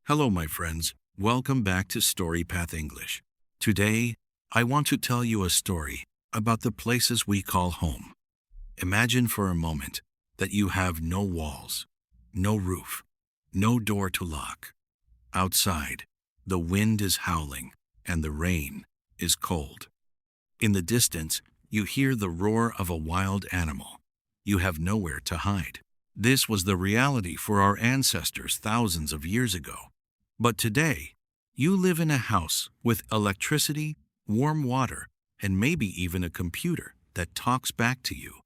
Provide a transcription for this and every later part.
Hello, my friends. Welcome back to StoryPath English. Today, I want to tell you a story about the places we call home. Imagine for a moment that you have no walls, no roof, no door to lock. Outside, the wind is howling and the rain is cold. In the distance, you hear the roar of a wild animal. You have nowhere to hide. This was the reality for our ancestors thousands of years ago. But today, you live in a house with electricity, warm water, and maybe even a computer that talks back to you.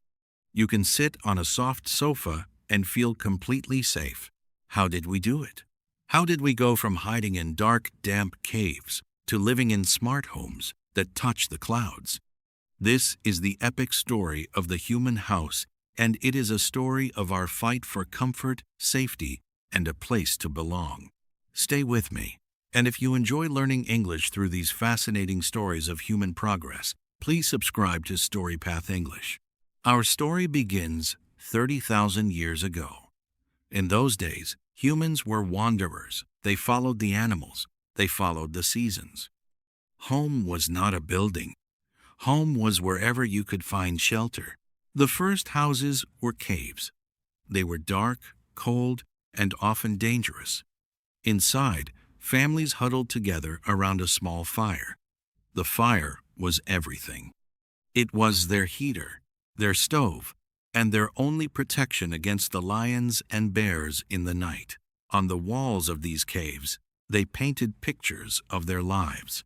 You can sit on a soft sofa and feel completely safe. How did we do it? How did we go from hiding in dark, damp caves to living in smart homes that touch the clouds? This is the epic story of the human house, and it is a story of our fight for comfort, safety, and a place to belong. Stay with me, and if you enjoy learning English through these fascinating stories of human progress, please subscribe to StoryPath English. Our story begins 30,000 years ago. In those days, humans were wanderers. They followed the animals. They followed the seasons. Home was not a building. Home was wherever you could find shelter. The first houses were caves. They were dark, cold, and often dangerous. Inside, families huddled together around a small fire. The fire was everything. It was their heater, their stove, and their only protection against the lions and bears in the night. On the walls of these caves, they painted pictures of their lives.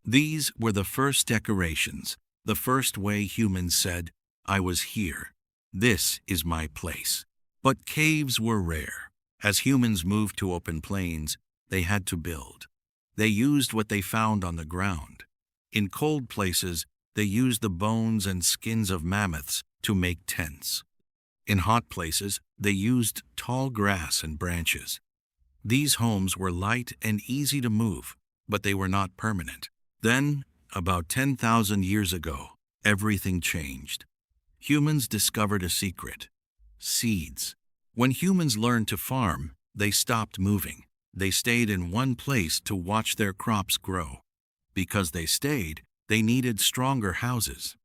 These were the first decorations, the first way humans said, "I was here. This is my place." But caves were rare. As humans moved to open plains, they had to build. They used what they found on the ground. In cold places, they used the bones and skins of mammoths to make tents. In hot places, they used tall grass and branches. These homes were light and easy to move, but they were not permanent. Then, about 10,000 years ago, everything changed. Humans discovered a secret: seeds. When humans learned to farm, they stopped moving. They stayed in one place to watch their crops grow. Because they stayed, they needed stronger houses.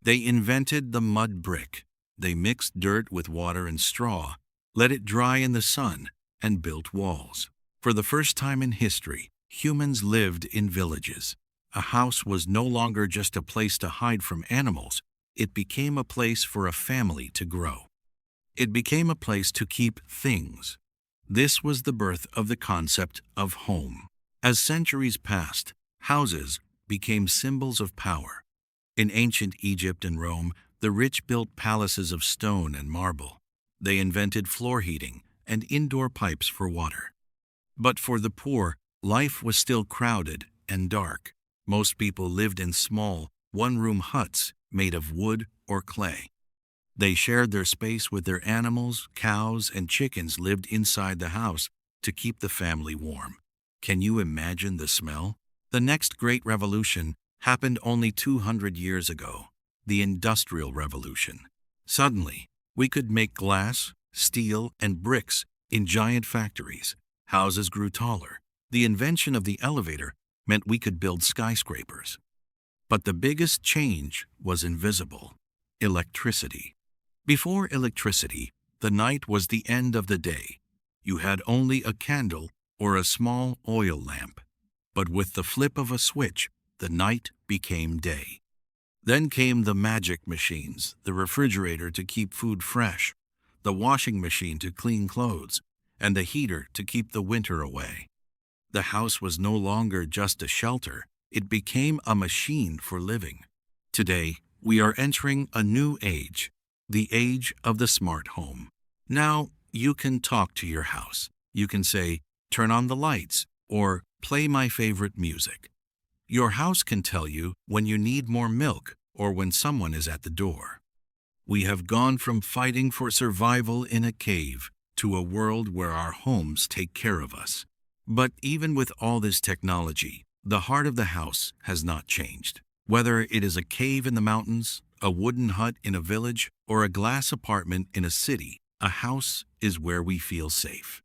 They invented the mud brick. They mixed dirt with water and straw, let it dry in the sun, and built walls. For the first time in history, humans lived in villages. A house was no longer just a place to hide from animals. It became a place for a family to grow. It became a place to keep things. This was the birth of the concept of home. As centuries passed, houses became symbols of power. In ancient Egypt and Rome, the rich built palaces of stone and marble. They invented floor heating and indoor pipes for water. But for the poor, life was still crowded and dark. Most people lived in small, one-room huts made of wood or clay. They shared their space with their animals. Cows and chickens lived inside the house to keep the family warm. Can you imagine the smell? The next great revolution happened only 200 years ago, the Industrial Revolution. Suddenly, we could make glass, steel, and bricks in giant factories. Houses grew taller. The invention of the elevator meant we could build skyscrapers. But the biggest change was invisible: electricity. Before electricity, the night was the end of the day. You had only a candle or a small oil lamp. But with the flip of a switch, the night became day. Then came the magic machines: the refrigerator to keep food fresh, the washing machine to clean clothes, and the heater to keep the winter away. The house was no longer just a shelter. It became a machine for living. Today, we are entering a new age, the age of the smart home. Now, you can talk to your house. You can say, "Turn on the lights," or "Play my favorite music." Your house can tell you when you need more milk or when someone is at the door. We have gone from fighting for survival in a cave to a world where our homes take care of us. But even with all this technology, the heart of the house has not changed. Whether it is a cave in the mountains, a wooden hut in a village, or a glass apartment in a city, a house is where we feel safe.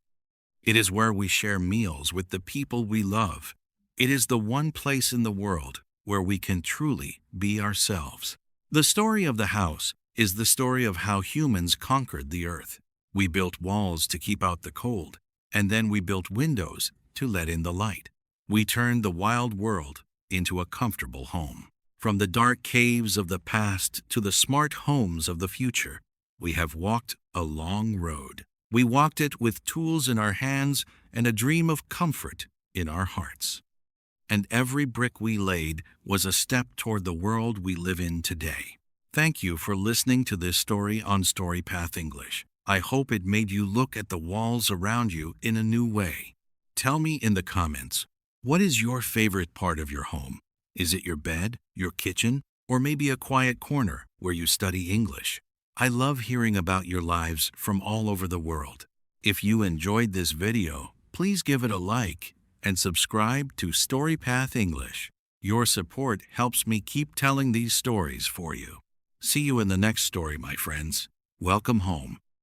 It is where we share meals with the people we love. It is the one place in the world where we can truly be ourselves. The story of the house is the story of how humans conquered the earth. We built walls to keep out the cold, and then we built windows to let in the light. We turned the wild world into a comfortable home. From the dark caves of the past to the smart homes of the future, we have walked a long road. We walked it with tools in our hands and a dream of comfort in our hearts. And every brick we laid was a step toward the world we live in today. Thank you for listening to this story on StoryPath English. I hope it made you look at the walls around you in a new way. Tell me in the comments, what is your favorite part of your home? Is it your bed, your kitchen, or maybe a quiet corner where you study English? I love hearing about your lives from all over the world. If you enjoyed this video, please give it a like and subscribe to StoryPath English. Your support helps me keep telling these stories for you. See you in the next story, my friends. Welcome home.